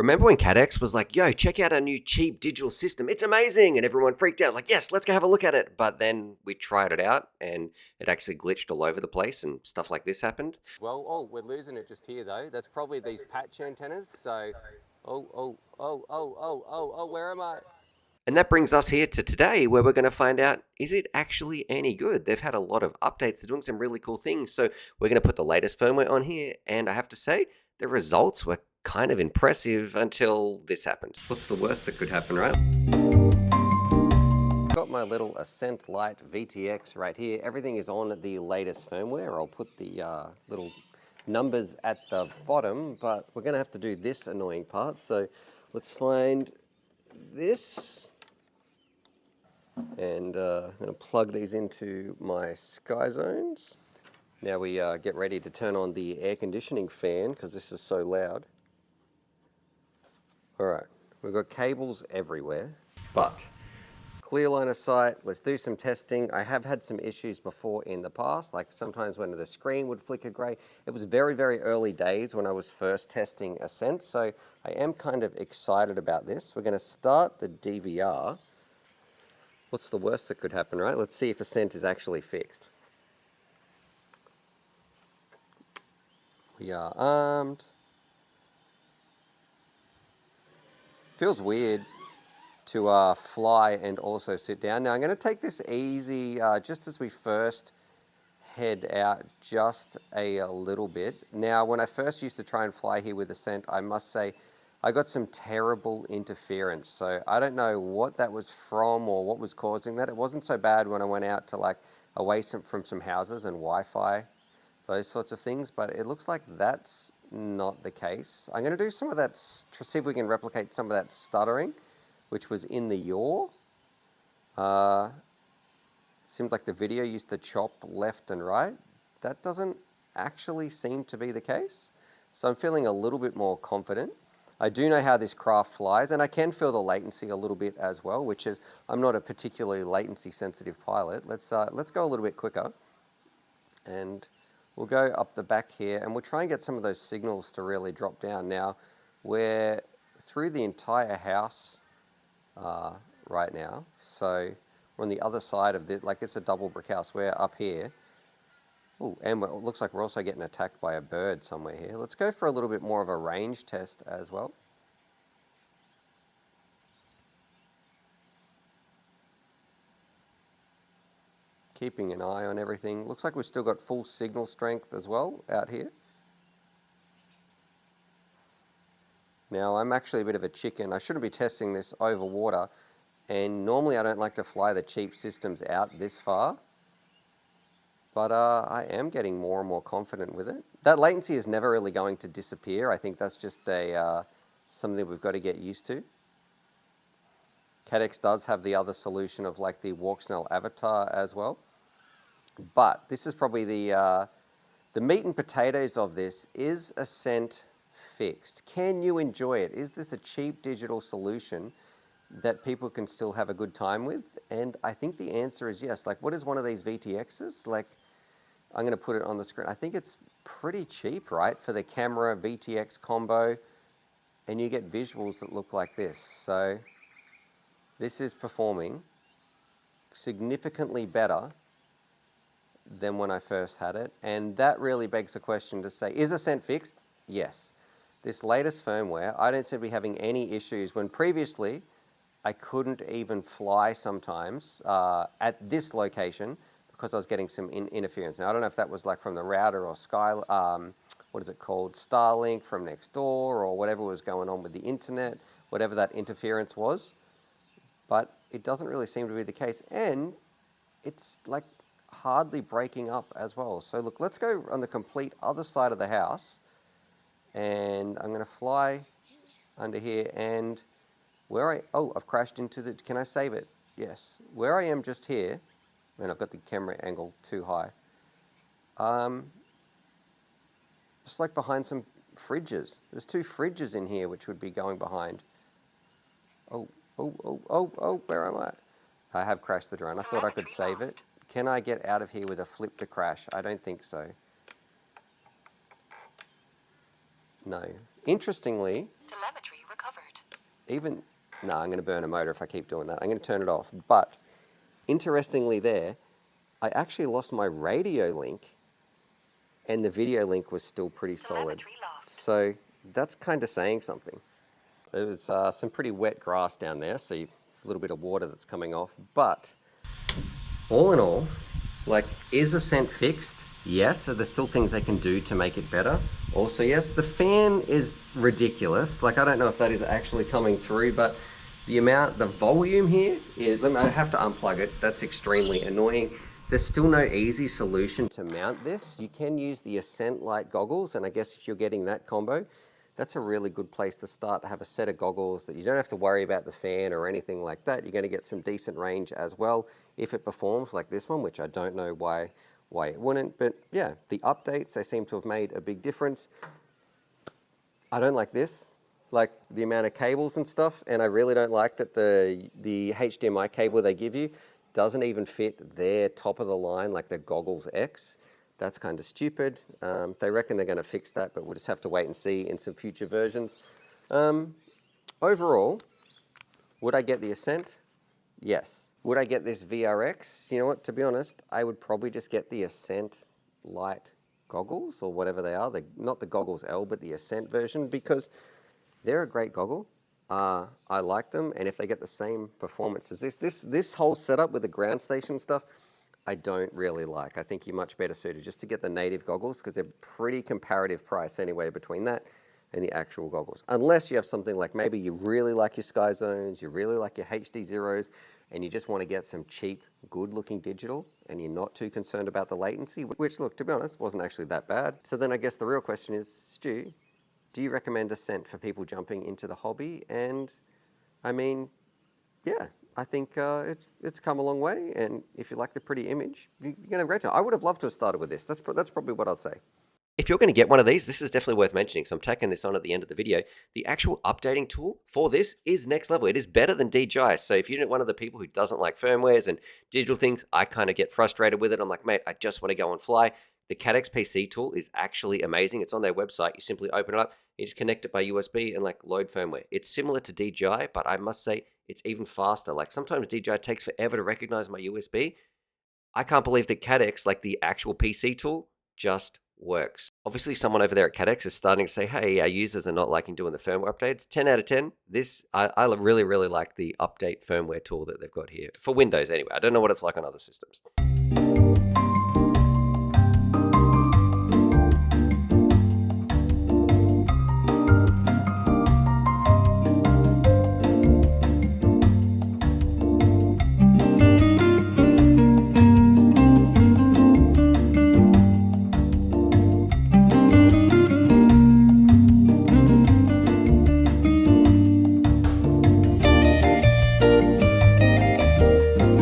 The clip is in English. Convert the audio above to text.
Remember when Caddx was like, yo, check out our new cheap digital system. It's amazing. And everyone freaked out like, yes, let's go have a look at it. But then we tried it out and it actually glitched all over the place and stuff like this happened. Well, we're losing it just here though. That's probably these patch antennas. So, where am I? And that brings us here to today where we're going to find out, is it actually any good? They've had a lot of updates. They're doing some really cool things. So we're going to put the latest firmware on here. And I have to say, the results were kind of impressive until this happened. What's the worst that could happen, right? Got my little Ascent Lite VTX right here. Everything is on the latest firmware. I'll put the little numbers at the bottom, but we're going to have to do this annoying part. So let's find this. And I'm going to plug these into my Sky Zones. Now we get ready to turn on the air conditioning fan because this is so loud. All right, we've got cables everywhere, but clear line of sight. Let's do some testing. I have had some issues before in the past, like sometimes when the screen would flicker grey. It was very, very early days when I was first testing Ascent, so I am kind of excited about this. We're going to start the DVR. What's the worst that could happen, right? Let's see if Ascent is actually fixed. We are armed. Feels weird to fly and also sit down. Now I'm going to take this easy just as we first head out just a little bit. Now when I first used to try and fly here with Ascent, I must say I got some terrible interference. So I don't know what that was from or what was causing that. It wasn't so bad when I went out to like away from some houses and Wi-Fi, those sorts of things, but it looks like that's not the case. I'm going to do some of that, to see if we can replicate some of that stuttering, which was in the yaw. Seemed like the video used to chop left and right. That doesn't actually seem to be the case. So I'm feeling a little bit more confident. I do know how this craft flies, and I can feel the latency a little bit as well, which is, I'm not a particularly latency sensitive pilot. Let's go a little bit quicker. And we'll go up the back here, and we'll try and get some of those signals to really drop down. Now, we're through the entire house right now. So we're on the other side of this, like it's a double brick house. We're up here. Ooh, and it looks like we're also getting attacked by a bird somewhere here. Let's go for a little bit more of a range test as well. Keeping an eye on everything. Looks like we've still got full signal strength as well out here. Now I'm actually a bit of a chicken. I shouldn't be testing this over water, and normally I don't like to fly the cheap systems out this far. But I am getting more and more confident with it. That latency is never really going to disappear. I think that's just something we've got to get used to. Caddx does have the other solution of like the Walksnail avatar as well. But this is probably the meat and potatoes of this. Is Ascent fixed? Can you enjoy it? Is this a cheap digital solution that people can still have a good time with? And I think the answer is yes. Like, what is one of these VTXs? Like, I'm going to put it on the screen. I think it's pretty cheap, right? For the camera VTX combo, and you get visuals that look like this. So this is performing significantly better than when I first had it. And that really begs the question to say, is Ascent fixed? Yes. This latest firmware, I don't seem to be having any issues when previously I couldn't even fly sometimes at this location because I was getting some interference. Now, I don't know if that was like from the router or what is it called? Starlink from next door or whatever was going on with the internet, whatever that interference was. But it doesn't really seem to be the case. And it's like hardly breaking up as well. So look, let's go on the complete other side of the house. And I'm going to fly under here, and I've crashed into the, can I save it? Yes. Where I am just here, and I've got the camera angle too high, just like behind some fridges. There's 2 fridges in here which would be going behind. Where am I? I have crashed the drone. I thought I could save it. Can I get out of here with a flip to crash? I don't think so. No. Interestingly, Telemetry recovered. Even, no, I'm going to burn a motor if I keep doing that. I'm going to turn it off. But interestingly there, I actually lost my radio link and the video link was still pretty solid. Telemetry lost. So that's kind of saying something. There was some pretty wet grass down there, so it's a little bit of water that's coming off. But all in all, like, is Ascent fixed? Yes. So there's still things they can do to make it better. Also, yes, the fan is ridiculous. Like, I don't know if that is actually coming through, but the volume here is, I have to unplug it. That's extremely annoying. There's still no easy solution to mount this. You can use the Ascent light goggles, and I guess if you're getting that combo, that's a really good place to start, to have a set of goggles that you don't have to worry about the fan or anything like that. You're going to get some decent range as well if it performs like this one, which I don't know why it wouldn't. But yeah, the updates, they seem to have made a big difference. I don't like this, like the amount of cables and stuff, and I really don't like that the HDMI cable they give you doesn't even fit their top of the line, like the Goggles X. That's kind of stupid. They reckon they're going to fix that, but we'll just have to wait and see in some future versions. Overall, would I get the Ascent? Yes. Would I get this VRX? You know what, to be honest, I would probably just get the Ascent light goggles, or whatever they are. Not the Goggles L, but the Ascent version, because they're a great goggle. I like them, and if they get the same performance as this whole setup with the ground station stuff, I don't really like. I think you're much better suited just to get the native goggles, because they're pretty comparative price anyway between that and the actual goggles. Unless you have something like, maybe you really like your Sky Zones, you really like your HD Zeros, and you just want to get some cheap, good-looking digital, and you're not too concerned about the latency, which, look, to be honest, wasn't actually that bad. So then I guess the real question is, Stu, do you recommend Ascent for people jumping into the hobby? And I mean, yeah, I think it's come a long way, and if you like the pretty image, you're going to have a great time. I would have loved to have started with this. That's probably what I'd say. If you're going to get one of these, this is definitely worth mentioning, so I'm tacking this on at the end of the video. The actual updating tool for this is next level. It is better than DJI. So if you're one of the people who doesn't like firmwares and digital things, I kind of get frustrated with it. I'm like, mate, I just want to go and fly. The Caddx PC tool is actually amazing. It's on their website. You simply open it up, you just connect it by USB and like load firmware. It's similar to DJI, but I must say it's even faster. Like, sometimes DJI takes forever to recognize my USB. I can't believe that Caddx, like the actual PC tool, just works. Obviously, someone over there at Caddx is starting to say, hey, our users are not liking doing the firmware updates. 10 out of 10. I really, really like the update firmware tool that they've got here. For Windows anyway. I don't know what it's like on other systems.